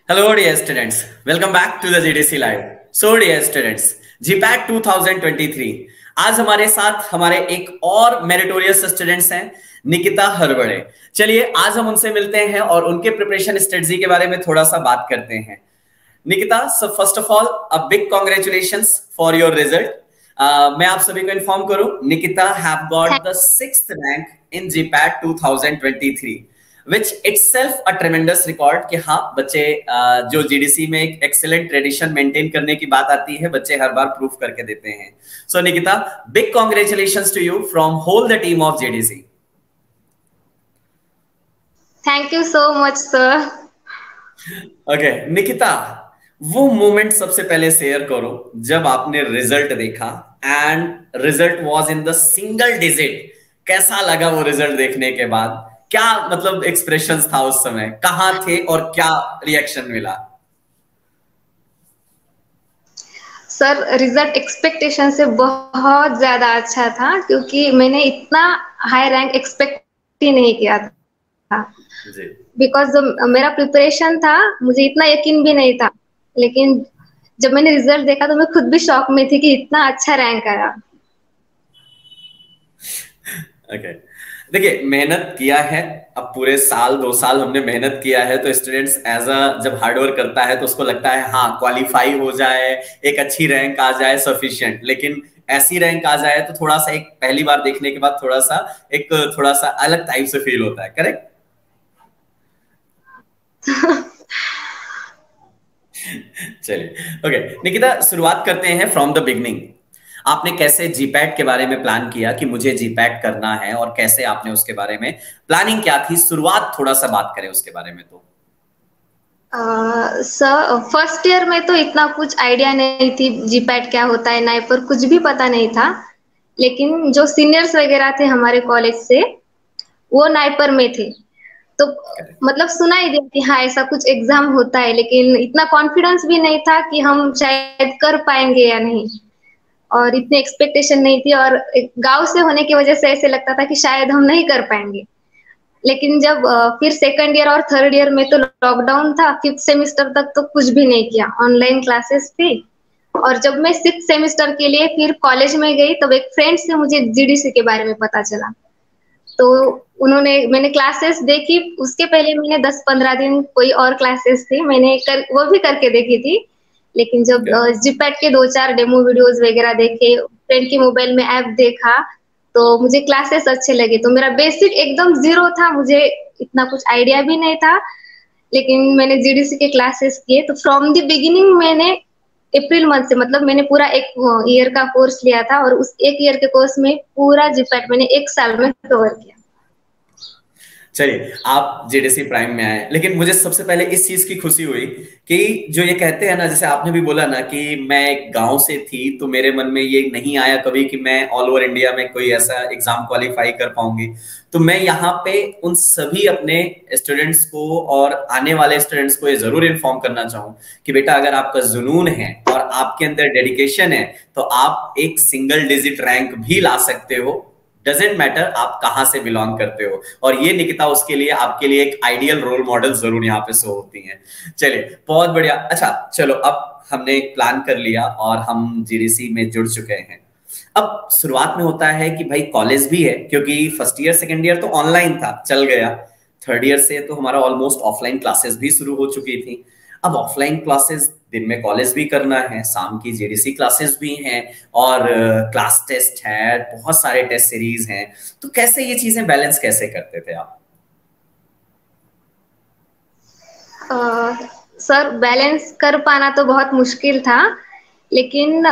Hello, dear students. Welcome back to the GDC Live. So, dear students, GPAT 2023. आज हमारे साथ हमारे एक और मेरिटोरियस स्टूडेंट्स हैं, निकिता हरबड़े। चलिए आज हम उनसे मिलते हैं और उनके प्रिपरेशन स्ट्रेटजी के बारे में थोड़ा सा बात करते हैं। Nikita, so first of all, a big congratulations for your result. मैं आप सभी को इन्फॉर्म करूं, Nikita have got the 6th rank in GPAT 2023. Which itself a ट्रेमेंडस record कि हाँ बच्चे जो जीडीसी में एक एक्सेलेंट ट्रेडिशन मेंटेन करने की बात आती है, बच्चे हर बार प्रूफ करके देते हैं। So Nikita, big congratulations to you from whole the team of GDC. Thank you so much sir. Okay Nikita, वो मोमेंट सबसे पहले शेयर करो जब आपने रिजल्ट देखा and result was in the single digit. कैसा लगा वो रिजल्ट देखने के बाद? क्या मतलब एक्सप्रेशंस था उस समय, कहां थे और क्या रिएक्शन मिला? सर रिजल्ट एक्सपेक्टेशन से बहुत ज्यादा अच्छा था, क्योंकि मैंने इतना हाई रैंक एक्सपेक्ट ही नहीं किया था। बिकॉज जो मेरा प्रिपरेशन था, मुझे इतना यकीन भी नहीं था। लेकिन जब मैंने रिजल्ट देखा तो मैं खुद भी शॉक में थी कि इतना अच्छा रैंक आया। ओके देखिए, मेहनत किया है, अब पूरे साल 2 साल हमने मेहनत किया है, तो स्टूडेंट्स एज अ जब हार्डवर्क करता है तो उसको लगता है हाँ क्वालिफाई हो जाए, एक अच्छी रैंक आ जाए सफिशिएंट। लेकिन ऐसी रैंक आ जाए तो थोड़ा सा एक पहली बार देखने के बाद थोड़ा सा अलग टाइप से फील होता है, करेक्ट? चलिए ओके निकिता, शुरुआत करते हैं फ्रॉम द बिगनिंग। आपने कैसे जीपैट के बारे में प्लान किया कि मुझे जीपैट करना है, और कैसे आपने उसके बारे में प्लानिंग क्या थी? शुरुआत थोड़ा सा बात करें उसके बारे में। तो सर फर्स्ट ईयर में तो इतना कुछ आइडिया नहीं थी, जीपैट क्या होता है नाइपर कुछ भी पता नहीं था। लेकिन जो सीनियर्स वगैरह थे हमारे कॉलेज से, वो नाइपर में थे, तो मतलब सुना ही दिया कि हाँ ऐसा कुछ एग्जाम होता है, लेकिन इतना कॉन्फिडेंस भी नहीं था कि हम शायद कर पाएंगे या नहीं। और इतनी एक्सपेक्टेशन नहीं थी, और गांव से होने की वजह से ऐसे लगता था कि शायद हम नहीं कर पाएंगे। लेकिन जब फिर सेकंड ईयर और थर्ड ईयर में तो लॉकडाउन था, फिफ्थ सेमेस्टर तक तो कुछ भी नहीं किया, ऑनलाइन क्लासेस थी। और जब मैं सिक्स सेमेस्टर के लिए फिर कॉलेज में गई, तब एक फ्रेंड से मुझे जीडीसी के बारे में पता चला। तो मैंने क्लासेस देखी, उसके पहले मैंने 10-15 दिन कोई और क्लासेस थी वो भी करके देखी थी। लेकिन जब जीपैट के 2-4 डेमो वीडियोस वगैरह देखे, फ्रेंड की मोबाइल में ऐप देखा, तो मुझे क्लासेस अच्छे लगे। तो मेरा बेसिक एकदम जीरो था, मुझे इतना कुछ आइडिया भी नहीं था। लेकिन मैंने जीडीसी के क्लासेस किए, तो फ्रॉम द बिगिनिंग मैंने अप्रैल मंथ से, मतलब मैंने पूरा एक ईयर का कोर्स लिया था, और उस एक ईयर के कोर्स में पूरा जीपैट मैंने एक साल में कवर किया। चलिए, आप जेडीसी प्राइम में आए, लेकिन मुझे सबसे पहले इस चीज की खुशी हुई कि जो ये कहते हैं ना, जैसे आपने भी बोला ना कि मैं गांव से थी, तो मेरे मन में ये नहीं आया कभी कि मैं ऑल ओवर इंडिया में कोई ऐसा एग्जाम क्वालिफाई कर पाऊंगी। तो मैं यहाँ पे उन सभी अपने स्टूडेंट्स को और आने वाले स्टूडेंट्स को ये जरूर इन्फॉर्म करना चाहूँ कि बेटा, अगर आपका जुनून है और आपके अंदर डेडिकेशन है, तो आप एक सिंगल डिजिट रैंक भी ला सकते हो। डजेंट मैटर आप कहां से बिलोंग करते हो। और ये निकिता उसके लिए आपके लिए एक आइडियल रोल मॉडल जरूर यहाँ पे शो होती हैं। चलिए बहुत बढ़िया। अच्छा चलो, अब हमने प्लान कर लिया और हम जीडीसी में जुड़ चुके हैं। अब शुरुआत में होता है कि भाई कॉलेज भी है, क्योंकि फर्स्ट ईयर सेकेंड ईयर तो ऑनलाइन था, चल गया। थर्ड ईयर से तो हमारा ऑलमोस्ट ऑफलाइन क्लासेस भी शुरू हो चुकी थी। अब ऑफलाइन क्लासेस, दिन में कॉलेज भी करना है, शाम की जेडीसी क्लासेस भी हैं, और क्लास टेस्ट है, बहुत सारे टेस्ट सीरीज हैं। तो कैसे ये चीजें बैलेंस कैसे करते थे आप? सर बैलेंस कर पाना तो बहुत मुश्किल था। लेकिन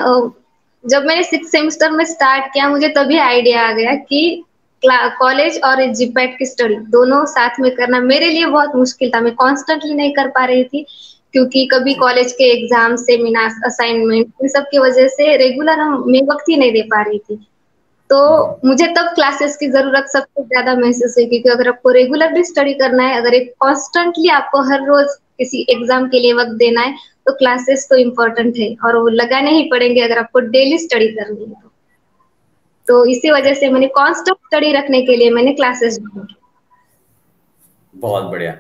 जब मैंने सिक्स सेमेस्टर में स्टार्ट किया, मुझे तभी आइडिया आ गया कि कॉलेज और जीपैट की स्टडी दोनों साथ में करना मेरे लिए बहुत मुश्किल था। मैं कॉन्स्टेंटली नहीं कर पा रही थी, क्योंकि कभी कॉलेज के एग्जाम, सेमिनार, असाइनमेंट, इन सब की वजह से रेगुलर मैं वक्त ही नहीं दे पा रही थी। तो मुझे तब क्लासेस की जरूरत सबसे ज्यादा महसूस हुई, क्योंकि अगर आपको रेगुलर भी स्टडी करना है, अगर एक कॉन्स्टेंटली आपको हर रोज किसी एग्जाम के लिए वक्त देना है, तो क्लासेस तो इम्पोर्टेंट है, और वो लगाने ही पड़ेंगे अगर आपको डेली स्टडी करनी है। तो इसी वजह से मैंने कांस्टेंट स्टडी रखने के लिए मैंने क्लासेस ज्वाइन की। बहुत बढ़िया।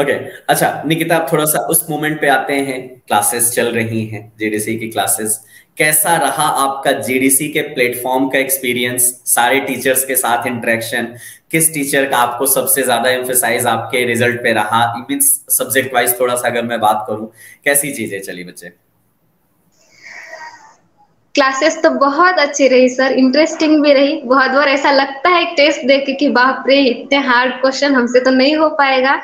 ओके। अच्छा निकिता, आप थोड़ा सा उस मोमेंट पे आते हैं, क्लासेस चल रही हैं, जेडीसी की क्लासेस। कैसा रहा आपका जेडीसी के प्लेटफॉर्म का एक्सपीरियंस, सारे टीचर्स के साथ इंटरेक्शन? किस टीचर का आपको सबसे ज्यादा एम्फेसाइज आपके रिजल्ट पे रहा, मींस सब्जेक्ट वाइज थोड़ा सा अगर मैं बात करूं, कैसी चीजें चली बच्चे? क्लासेस तो बहुत अच्छी रही सर, इंटरेस्टिंग भी रही। बहुत बार ऐसा लगता है टेस्ट देख के कि बाप रे, इतने हार्ड क्वेश्चन हमसे तो नहीं हो पाएगा।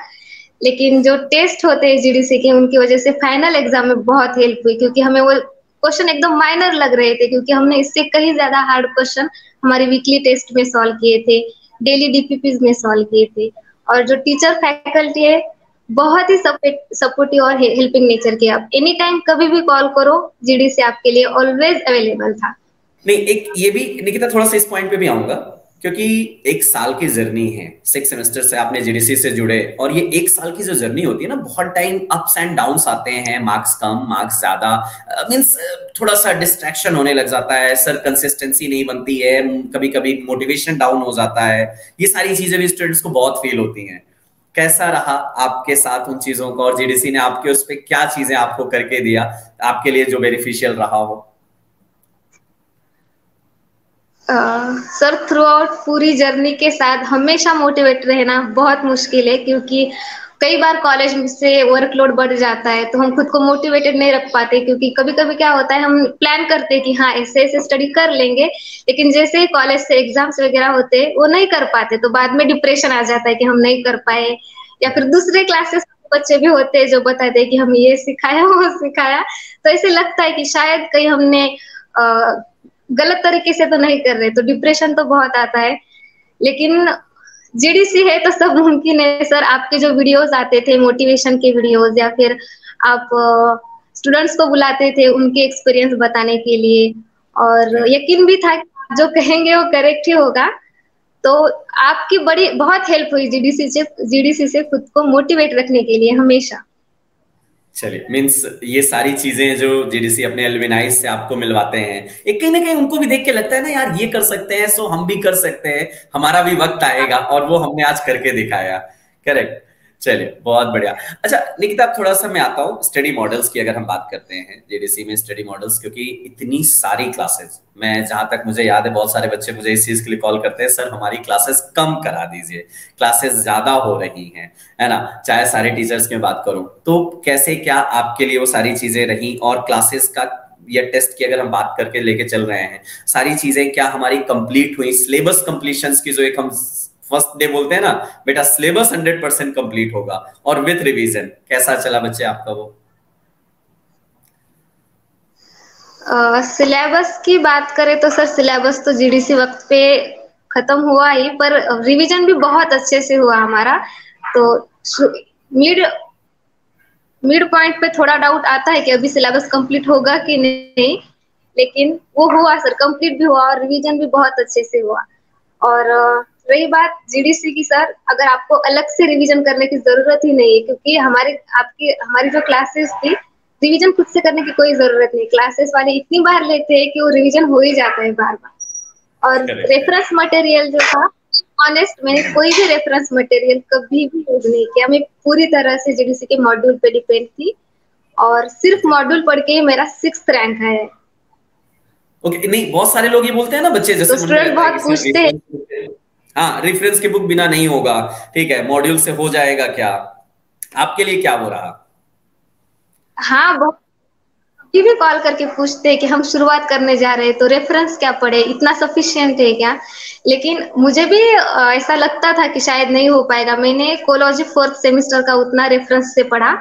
लेकिन जो टेस्ट होते हैं जीडीसी के, उनकी वजह से फाइनल एग्जाम में बहुत हेल्प हुई, क्योंकि हमें वो क्वेश्चन एकदम माइनर लग रहे थे, क्योंकि हमने इससे कहीं ज्यादा हार्ड क्वेश्चन हमारे वीकली टेस्ट में सॉल्व किए थे, डेली डीपीपीज में सॉल्व किए थे। और जो टीचर फैकल्टी है, बहुत ही सपोर्टिव और हेल्पिंग नेचर के। आप एनी टाइम कभी भी कॉल करो, जीडीसी आपके लिए ऑलवेज अवेलेबल था। नहीं, एक ये भी निकिता, थोड़ा सा इस पॉइंट पे भी आऊंगा, क्योंकि एक साल की जर्नी है, 6 सेमेस्टर से आपने जीडीसी से जुड़े, और ये एक साल की जो जर्नी होती है ना, बहुत टाइम अप्स एंड डाउन्स आते हैं, मार्क्स कम, मार्क्स ज्यादा, मींस थोड़ा सा डिस्ट्रैक्शन होने लग जाता है सर, कंसिस्टेंसी नहीं बनती है, कभी कभी मोटिवेशन डाउन हो जाता है। ये सारी चीजें भी स्टूडेंट्स को बहुत फील होती हैं। कैसा रहा आपके साथ उन चीजों का, और जीडीसी ने आपके उस पर क्या चीजें आपको करके दिया आपके लिए जो बेनिफिशियल रहा हो? सर, थ्रू आउट पूरी जर्नी के साथ हमेशा मोटिवेट रहना बहुत मुश्किल है, क्योंकि कई बार कॉलेज से वर्कलोड बढ़ जाता है तो हम खुद को मोटिवेटेड नहीं रख पाते। क्योंकि कभी कभी क्या होता है, हम प्लान करते हैं कि हाँ ऐसे ऐसे स्टडी कर लेंगे, लेकिन जैसे ही कॉलेज से एग्जाम्स वगैरह होते हैं वो नहीं कर पाते, तो बाद में डिप्रेशन आ जाता है कि हम नहीं कर पाए। या फिर दूसरे क्लासेस बच्चे भी होते हैं जो बताते हैं कि हम ये सिखाया वो सिखाया, तो ऐसे लगता है कि शायद कहीं हमने गलत तरीके से तो नहीं कर रहे, तो डिप्रेशन तो बहुत आता है। लेकिन जीडीसी है तो सब मुमकिन है सर। आपके जो वीडियोस आते थे, मोटिवेशन के वीडियोस, या फिर आप स्टूडेंट्स को बुलाते थे उनके एक्सपीरियंस बताने के लिए, और यकीन भी था कि आप जो कहेंगे वो करेक्ट ही होगा। तो आपकी बड़ी बहुत हेल्प हुई जीडीसी से खुद को मोटिवेट रखने के लिए हमेशा। चलिए, मीन्स ये सारी चीजें जो जीडीसी अपने एलुमनाइज से आपको मिलवाते हैं, एक कहीं ना कहीं उनको भी देख के लगता है ना यार, ये कर सकते हैं सो हम भी कर सकते हैं, हमारा भी वक्त आएगा, और वो हमने आज करके दिखाया। करेक्ट। चलिए, बहुत बढ़िया। अच्छा निकिता, अब थोड़ा सा मैं आता हूँ स्टडी मॉडल्स की, अगर हम बात करते हैं जेडीसी में स्टडी मॉडल्स, क्योंकि इतनी सारी क्लासेस, मैं जहां तक मुझे याद है बहुत सारे बच्चे मुझे इस चीज के लिए कॉल करते हैं, सर हमारी क्लासेस कम करा दीजिए, क्लासेस ज्यादा हो रही हैं, है ना, चाहे सारे टीचर्स की बात करूं तो। कैसे क्या आपके लिए वो सारी चीजें रही, और क्लासेस का या टेस्ट की अगर हम बात करके लेके चल रहे हैं, सारी चीजें क्या हमारी कंप्लीट हुई? सिलेबस कंप्लीशन की जो एक हम फर्स्ट डे बोलते हैं ना, बेटा सिलेबस 100% कंप्लीट होगा, और विथ रिवीजन, कैसा चला बच्चे आपका वो? सिलेबस की बात करें तो सर, सिलेबस तो जीडीसी वक्त पे खत्म हुआ ही, पर रिवीजन भी बहुत अच्छे से हुआ हमारा। तो मिड मिड पॉइंट पे थोड़ा डाउट आता है कि अभी सिलेबस कंप्लीट होगा कि नहीं, लेकिन वो हुआ सर, कंप्लीट भी हुआ और रिवीजन भी बहुत अच्छे से हुआ। और रही बात जीडीसी की सर, अगर आपको अलग से रिवीजन करने की जरूरत ही नहीं है, क्योंकि हमारी जो क्लासेस थी, रिवीजन खुद से करने की कोई जरूरत नहीं। क्लासेस वाले इतनी बार लेते हैं कि वो रिवीजन हो ही जाता है बार बार। और करेक्ट। रेफरेंस मटेरियल जो था, ऑनेस्ट मैंने कोई भी रेफरेंस मटेरियल कभी भी यूज नहीं किया। मैं पूरी तरह से जीडीसी के मॉड्यूल पे डिपेंड थी, और सिर्फ मॉड्यूल पढ़ के ही मेरा 6th रैंक है। ओके, नहीं बहुत सारे लोग ये बोलते हैं ना बच्चे, तो जैसे मन में स्टूडेंट रहता है बहुत कि सिर्फ पूछते हैं। रेफरेंस, हाँ रेफरेंस की बुक बिना नहीं होगा, ठीक है, मॉड्यूल से हो जाएगा क्या? आपके लिए क्या हो रहा? हाँ, बहुत भी कॉल करके पूछते हैं कि हम शुरुआत करने जा रहे हैं तो रेफरेंस क्या पढ़े, इतना सफिशिएंट है क्या। लेकिन मुझे भी ऐसा लगता था कि शायद नहीं हो पाएगा। मैंने कोलॉजी 4th सेमेस्टर का उतना रेफरेंस से पढ़ा।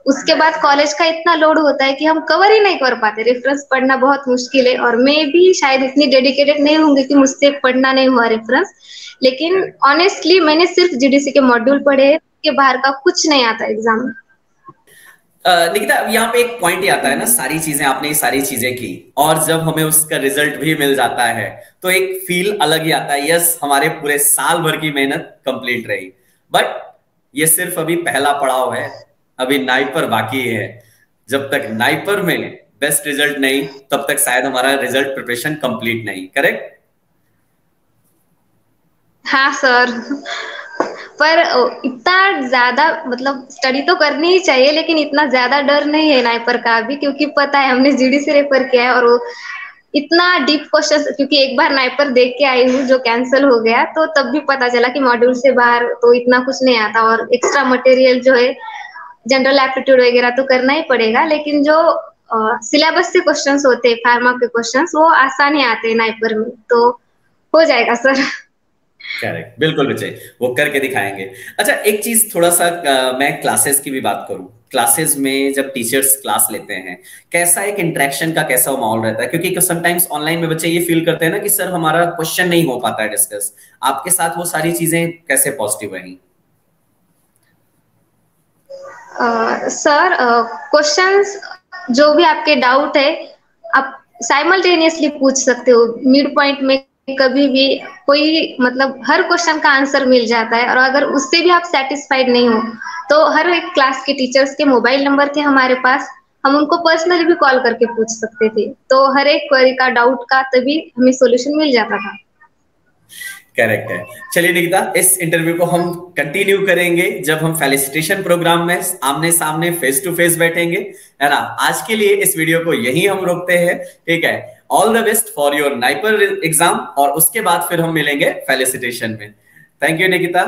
उसके बाद कॉलेज का इतना लोड होता है कि हम कवर ही नहीं कर पाते, रेफरेंस पढ़ना बहुत मुश्किल है। और मैं भी शायद इतनी डेडिकेटेड नहीं होंगी कि मुझसे पढ़ना नहीं हुआ रेफरेंस। लेकिन ऑनेस्टली मैंने सिर्फ जीडीसी के मॉड्यूल पढ़े, के बाहर का कुछ नहीं आता एग्जाम में। निकिता, अब यहाँ पे एक पॉइंट ही आता है ना, सारी चीजें आपने ये सारी चीजें की, और जब हमें उसका रिजल्ट भी मिल जाता है तो एक फील अलग ही आता है, यस हमारे पूरे साल भर की मेहनत कंप्लीट रही। बट ये सिर्फ अभी पहला पड़ाव है, अभी नाइपर बाकी है। जब तक नाइपर में बेस्ट रिजल्ट नहीं, तब तक शायद हमारा रिजल्ट प्रिपरेशन कंप्लीट नहीं। करेक्ट। हाँ सर। पर इतना ज्यादा मतलब स्टडी तो करनी ही चाहिए, लेकिन इतना ज्यादा डर नहीं है नाइपर का अभी, क्योंकि पता है हमने जीडी से रेफर किया है और वो इतना डीप क्वेश्चन, क्योंकि एक बार नाइपर देख के आई हूँ जो कैंसिल हो गया, तो तब भी पता चला कि मॉड्यूल से बाहर तो इतना कुछ नहीं आता, और एक्स्ट्रा मटेरियल जो है जनरल एप्टीट्यूड वगैरह तो करना ही पड़ेगा, लेकिन जो सिलेबस से क्वेश्चंस होते हैं, फार्मा के क्वेश्चंस, वो आसान ही आते हैं नाइपर में, तो हो जाएगा सर। करेक्ट, बिल्कुल विजय, वो करके दिखाएंगे। अच्छा, एक चीज थोड़ा सा मैं क्लासेस की भी बात करूं। क्लासेस में जब टीचर्स क्लास लेते हैं, कैसा एक इंटरेक्शन का कैसा माहौल रहता है? क्योंकि समटाइम्स ऑनलाइन में बच्चे ये फील करते हैं ना कि सर हमारा क्वेश्चन नहीं हो पाता है डिस्कस। आपके साथ वो सारी चीजें कैसे पॉजिटिव रही? सर क्वेश्चंस जो भी आपके डाउट है आप साइमल्टेनियसली पूछ सकते हो मिड पॉइंट में, कभी भी कोई मतलब हर क्वेश्चन का आंसर मिल जाता है, और अगर उससे भी आप सेटिस्फाइड नहीं हो तो हर एक क्लास के टीचर्स के मोबाइल नंबर थे हमारे पास, हम उनको पर्सनली भी कॉल करके पूछ सकते थे, तो हर एक क्वेरी का डाउट का तभी हमें सॉल्यूशन मिल जाता था। करेक्ट है। चलिए निकिता, इस इंटरव्यू को हम कंटिन्यू करेंगे जब हम फेलिसिटेशन प्रोग्राम में आमने सामने फेस टू फेस बैठेंगे, है ना। आज के लिए इस वीडियो को यही हम रोकते हैं, ठीक है। All the best for your NIPER exam, और उसके बाद फिर हम मिलेंगे फेलिसिटेशन में। Thank you Nikita.